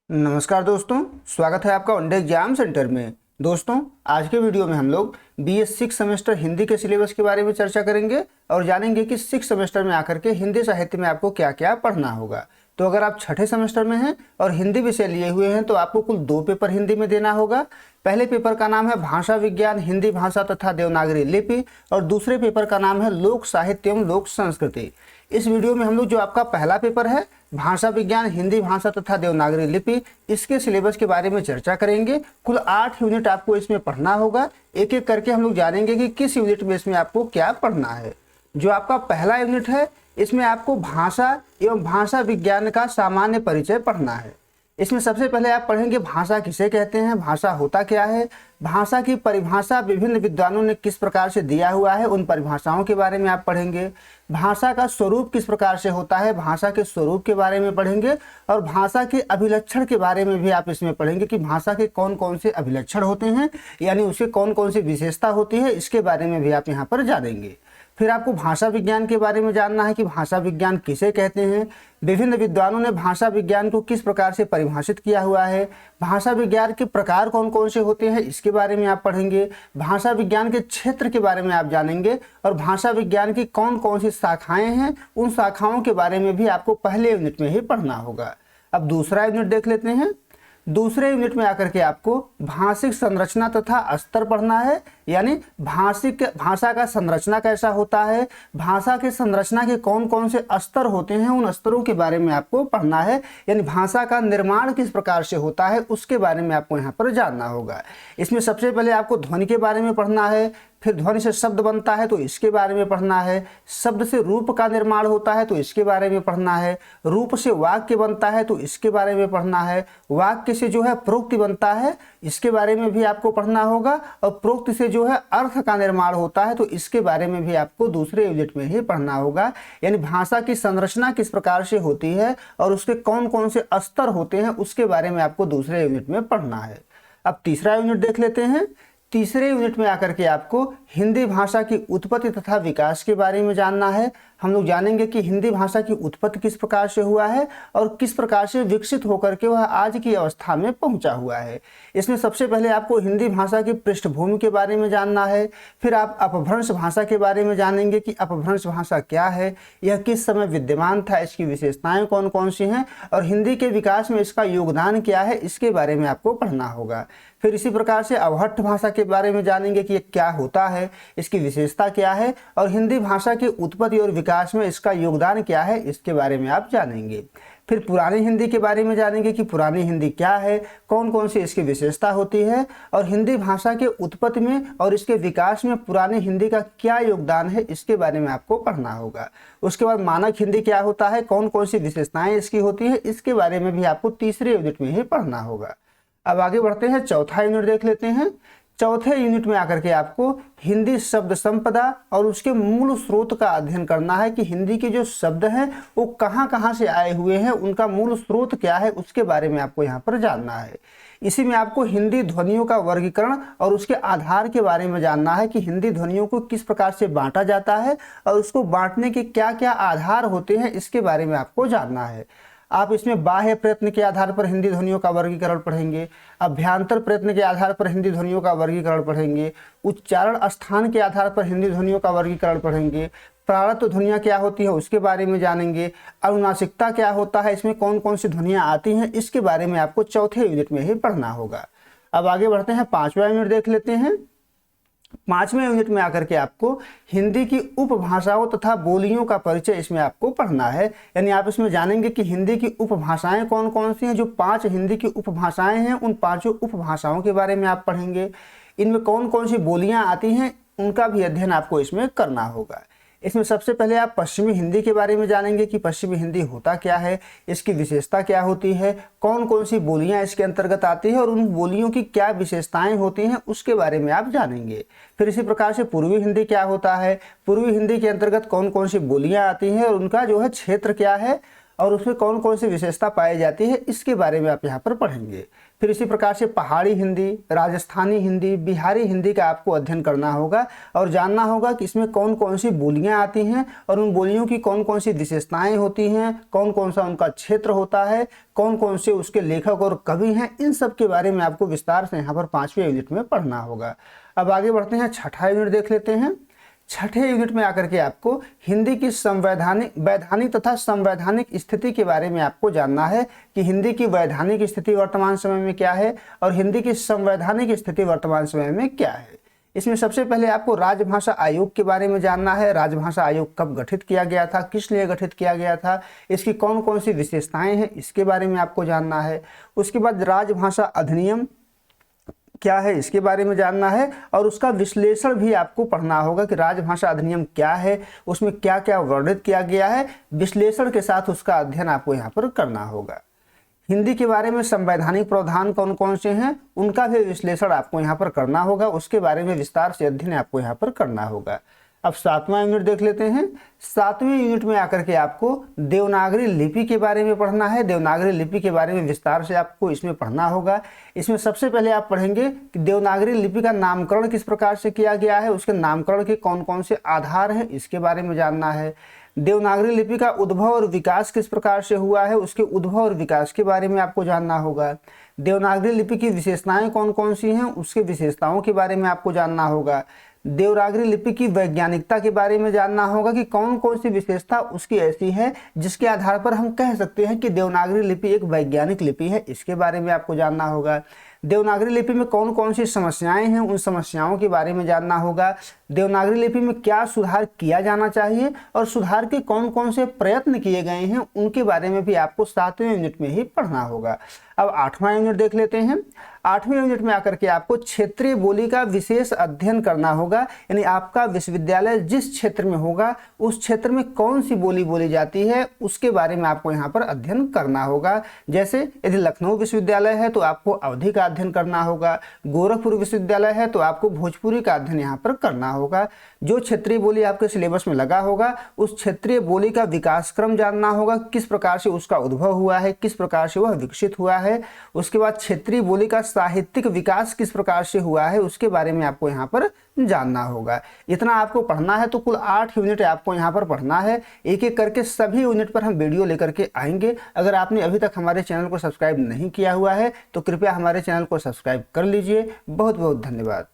नमस्कार दोस्तों, स्वागत है आपका वनडे एग्जाम सेंटर में। दोस्तों, आज के वीडियो में हम लोग BA 6 सेमेस्टर हिंदी के सिलेबस के बारे में चर्चा करेंगे और जानेंगे कि 6 सेमेस्टर में आकर के हिंदी साहित्य में आपको क्या क्या पढ़ना होगा। तो अगर आप छठे सेमेस्टर में हैं और हिंदी विषय लिए हुए हैं तो आपको कुल 2 पेपर हिंदी में देना होगा। पहले पेपर का नाम है भाषा विज्ञान हिंदी भाषा तथा देवनागरी लिपि और दूसरे पेपर का नाम है लोक साहित्य एवं लोक संस्कृति। इस वीडियो में हम लोग जो आपका पहला पेपर है भाषा विज्ञान हिंदी भाषा तथा देवनागरी लिपि, इसके सिलेबस के बारे में चर्चा करेंगे। कुल 8 यूनिट आपको इसमें पढ़ना होगा। एक एक करके हम लोग जानेंगे कि किस यूनिट में इसमें आपको क्या पढ़ना है। जो आपका पहला यूनिट है इसमें आपको भाषा एवं भाषा विज्ञान का सामान्य परिचय पढ़ना है। इसमें सबसे पहले आप पढ़ेंगे भाषा किसे कहते हैं, भाषा होता क्या है, भाषा की परिभाषा विभिन्न विद्वानों ने किस प्रकार से दिया हुआ है, उन परिभाषाओं के बारे में आप पढ़ेंगे। भाषा का स्वरूप किस प्रकार से होता है, भाषा के स्वरूप के बारे में पढ़ेंगे। और भाषा के अभिलक्षण के बारे में भी आप इसमें पढ़ेंगे कि भाषा के कौन कौन से अभिलक्षण होते हैं, यानी उसके कौन कौन सी विशेषता होती है, इसके बारे में भी आप यहाँ पर जानेंगे। फिर आपको भाषा विज्ञान के बारे में जानना है कि भाषा विज्ञान किसे कहते हैं, विभिन्न विद्वानों ने भाषा विज्ञान को किस प्रकार से परिभाषित किया हुआ है, भाषा विज्ञान के प्रकार कौन कौन से होते हैं, इसके बारे में आप पढ़ेंगे। भाषा विज्ञान के क्षेत्र के बारे में आप जानेंगे और भाषा विज्ञान की कौन कौन सी शाखाएं हैं, उन शाखाओं के बारे में भी आपको पहले यूनिट में ही पढ़ना होगा। अब दूसरा यूनिट देख लेते हैं। दूसरे यूनिट में आकर के आपको भाषिक संरचना तथा स्तर पढ़ना है, यानी भाषा का संरचना कैसा होता है, भाषा के संरचना के कौन कौन से स्तर होते हैं, उन स्तरों के बारे में आपको पढ़ना है। यानी भाषा का निर्माण किस प्रकार से होता है उसके बारे में आपको यहाँ पर जानना होगा। इसमें सबसे पहले आपको ध्वनि के बारे में पढ़ना है, फिर ध्वनि से शब्द बनता है तो इसके बारे में पढ़ना है, शब्द से रूप का निर्माण होता है तो इसके बारे में पढ़ना है, रूप से वाक्य बनता है तो इसके बारे में पढ़ना है, वाक्य से जो है प्रोक्ति बनता है इसके बारे में भी आपको पढ़ना होगा, और प्रोक्ति से जो है अर्थ का निर्माण होता है तो इसके बारे में भी आपको दूसरे यूनिट में ही पढ़ना होगा। यानी भाषा की संरचना किस प्रकार से होती है और उसके कौन कौन से स्तर होते हैं उसके बारे में आपको दूसरे यूनिट में पढ़ना है। अब तीसरा यूनिट देख लेते हैं। तीसरे यूनिट में आकर के आपको हिंदी भाषा की उत्पत्ति तथा विकास के बारे में जानना है। हम लोग जानेंगे कि हिंदी भाषा की उत्पत्ति किस प्रकार से हुआ है और किस प्रकार से विकसित होकर के वह आज की अवस्था में पहुंचा हुआ है। इसमें सबसे पहले आपको हिंदी भाषा की पृष्ठभूमि के बारे में जानना है। फिर आप अपभ्रंश भाषा के बारे में जानेंगे कि अपभ्रंश भाषा क्या है, यह किस समय विद्यमान था, इसकी विशेषताएं कौन कौन सी हैं और हिंदी के विकास में इसका योगदान क्या है, इसके बारे में आपको पढ़ना होगा। फिर इसी प्रकार से अवहट्ठ भाषा के बारे में जानेंगे कि ये क्या होता है, इसकी विशेषता क्या है और हिंदी भाषा की उत्पत्ति और विकास में इसका योगदान क्या है, इसके बारे में आप जानेंगे। फिर पुरानी हिंदी के बारे में जानेंगे कि पुरानी हिंदी क्या है, कौन कौन सी इसकी विशेषता होती है और हिंदी भाषा के उत्पत्ति में और इसके विकास में पुरानी हिंदी का क्या योगदान है, इसके बारे में आपको पढ़ना होगा। उसके बाद मानक हिंदी क्या होता है, कौन कौन सी विशेषताएं इसकी होती है, इसके बारे में भी आपको तीसरे यूनिट में ही पढ़ना होगा। अब आगे बढ़ते हैं, चौथा यूनिट देख लेते हैं। चौथे यूनिट में आकर के आपको हिंदी शब्द संपदा और उसके मूल स्रोत का अध्ययन करना है कि हिंदी के जो शब्द हैं वो कहाँ कहाँ से आए हुए हैं, उनका मूल स्रोत क्या है, उसके बारे में आपको यहाँ पर जानना है। इसी में आपको हिंदी ध्वनियों का वर्गीकरण और उसके आधार के बारे में जानना है कि हिंदी ध्वनियों को किस प्रकार से बांटा जाता है और उसको बांटने के क्या क्या आधार होते हैं, इसके बारे में आपको जानना है। आप इसमें बाह्य प्रयत्न के आधार पर हिंदी ध्वनियों का वर्गीकरण पढ़ेंगे, अभ्यांतर प्रयत्न के आधार पर हिंदी ध्वनियों का वर्गीकरण पढ़ेंगे, उच्चारण स्थान के आधार पर हिंदी ध्वनियों का वर्गीकरण पढ़ेंगे, प्रारब्ध ध्वनियाँ क्या होती है उसके बारे में जानेंगे, अनुनासिकता क्या होता है, इसमें कौन कौन सी ध्वनियाँ आती हैं, इसके बारे में आपको चौथे यूनिट में ही पढ़ना होगा। अब आगे बढ़ते हैं, पांचवा यूनिट देख लेते हैं। पांचवें यूनिट में आकर के आपको हिंदी की उपभाषाओं तथा बोलियों का परिचय इसमें आपको पढ़ना है। यानी आप इसमें जानेंगे कि हिंदी की उपभाषाएं कौन कौन सी हैं। जो 5 हिंदी की उपभाषाएं हैं उन 5 उपभाषाओं के बारे में आप पढ़ेंगे। इनमें कौन कौन सी बोलियां आती हैं उनका भी अध्ययन आपको इसमें करना होगा। इसमें सबसे पहले आप पश्चिमी हिंदी के बारे में जानेंगे कि पश्चिमी हिंदी होता क्या है, इसकी विशेषता क्या होती है, कौन कौन सी बोलियां इसके अंतर्गत आती है और उन बोलियों की क्या विशेषताएं होती हैं, उसके बारे में आप जानेंगे। फिर इसी प्रकार से पूर्वी हिंदी क्या होता है, पूर्वी हिंदी के अंतर्गत कौन कौन सी बोलियां आती हैं और उनका जो है क्षेत्र क्या है और उसमें कौन कौन सी विशेषता पाई जाती है इसके बारे में आप यहाँ पर पढ़ेंगे। फिर इसी प्रकार से पहाड़ी हिंदी, राजस्थानी हिंदी, बिहारी हिंदी का आपको अध्ययन करना होगा और जानना होगा कि इसमें कौन कौन सी बोलियां आती हैं और उन बोलियों की कौन कौन सी विशेषताएं होती हैं, कौन कौन सा उनका क्षेत्र होता है, कौन कौन से उसके लेखक और कवि हैं। इन सब के बारे में आपको विस्तार से यहाँ पर 5वें यूनिट में पढ़ना होगा। अब आगे बढ़ते हैं, छठा यूनिट देख लेते हैं। छठे यूनिट में आकर के आपको हिंदी की वैधानिक तथा संवैधानिक स्थिति के बारे में आपको जानना है कि हिंदी की वैधानिक स्थिति वर्तमान समय में क्या है और हिंदी की संवैधानिक स्थिति वर्तमान समय में क्या है। इसमें सबसे पहले आपको राजभाषा आयोग के बारे में जानना है। राजभाषा आयोग कब गठित किया गया था, किस लिए गठित किया गया था, इसकी कौन कौन सी विशेषताएं हैं, इसके बारे में आपको जानना है। उसके बाद राजभाषा अधिनियम क्या है, इसके बारे में जानना है और उसका विश्लेषण भी आपको पढ़ना होगा कि राजभाषा अधिनियम क्या है, उसमें क्या क्या वर्णित किया गया है। विश्लेषण के साथ उसका अध्ययन आपको यहाँ पर करना होगा। हिंदी के बारे में संवैधानिक प्रावधान कौन कौन से हैं, उनका भी विश्लेषण आपको यहाँ पर करना होगा, उसके बारे में विस्तार से अध्ययन आपको यहाँ पर करना होगा। अब 7वां यूनिट देख लेते हैं। 7वें यूनिट में आकर के आपको देवनागरी लिपि के बारे में पढ़ना है। देवनागरी लिपि के बारे में विस्तार से आपको इसमें पढ़ना होगा। इसमें सबसे पहले आप पढ़ेंगे कि देवनागरी लिपि का नामकरण किस प्रकार से किया गया है, उसके नामकरण के कौन कौन से आधार हैं, इसके बारे में जानना है। देवनागरी लिपि का उद्भव और विकास किस प्रकार से हुआ है, उसके उद्भव और विकास के बारे में आपको जानना होगा। देवनागरी लिपि की विशेषताएं कौन कौन सी हैं, उसके विशेषताओं के बारे में आपको जानना होगा। देवनागरी लिपि की वैज्ञानिकता के बारे में जानना होगा कि कौन कौन सी विशेषता उसकी ऐसी है जिसके आधार पर हम कह सकते हैं कि देवनागरी लिपि एक वैज्ञानिक लिपि है, इसके बारे में आपको जानना होगा। देवनागरी लिपि में कौन कौन सी समस्याएं हैं, उन समस्याओं के बारे में जानना होगा। देवनागरी लिपि में क्या सुधार किया जाना चाहिए और सुधार के कौन कौन से प्रयत्न किए गए हैं, उनके बारे में भी आपको 7वें यूनिट में ही पढ़ना होगा। अब 8वां यूनिट देख लेते हैं। 8वें यूनिट में आकर के आपको क्षेत्रीय बोली का विशेष अध्ययन करना होगा, यानी आपका विश्वविद्यालय जिस क्षेत्र में होगा उस क्षेत्र में कौन सी बोली बोली जाती है उसके बारे में आपको यहाँ पर अध्ययन करना होगा। जैसे यदि लखनऊ विश्वविद्यालय है तो आपको अवधी का अध्ययन करना होगा, गोरखपुर विश्वविद्यालय है तो आपको भोजपुरी का अध्ययन यहाँ पर करना होगा। जो क्षेत्रीय बोली आपके सिलेबस में लगा होगा उस क्षेत्रीय बोली का विकास क्रम जानना होगा, किस प्रकार से उसका उद्भव हुआ है, किस प्रकार से वह विकसित हुआ है। उसके बाद क्षेत्रीय बोली का साहित्यिक विकास किस प्रकार से हुआ है उसके बारे में आपको यहाँ पर जानना होगा। इतना आपको पढ़ना है। तो कुल 8 यूनिट आपको यहाँ पर पढ़ना है। एक एक करके सभी यूनिट पर हम वीडियो लेकर के आएंगे। अगर आपने अभी तक हमारे चैनल को सब्सक्राइब नहीं किया हुआ है तो कृपया हमारे चैनल को सब्सक्राइब कर लीजिए। बहुत बहुत धन्यवाद।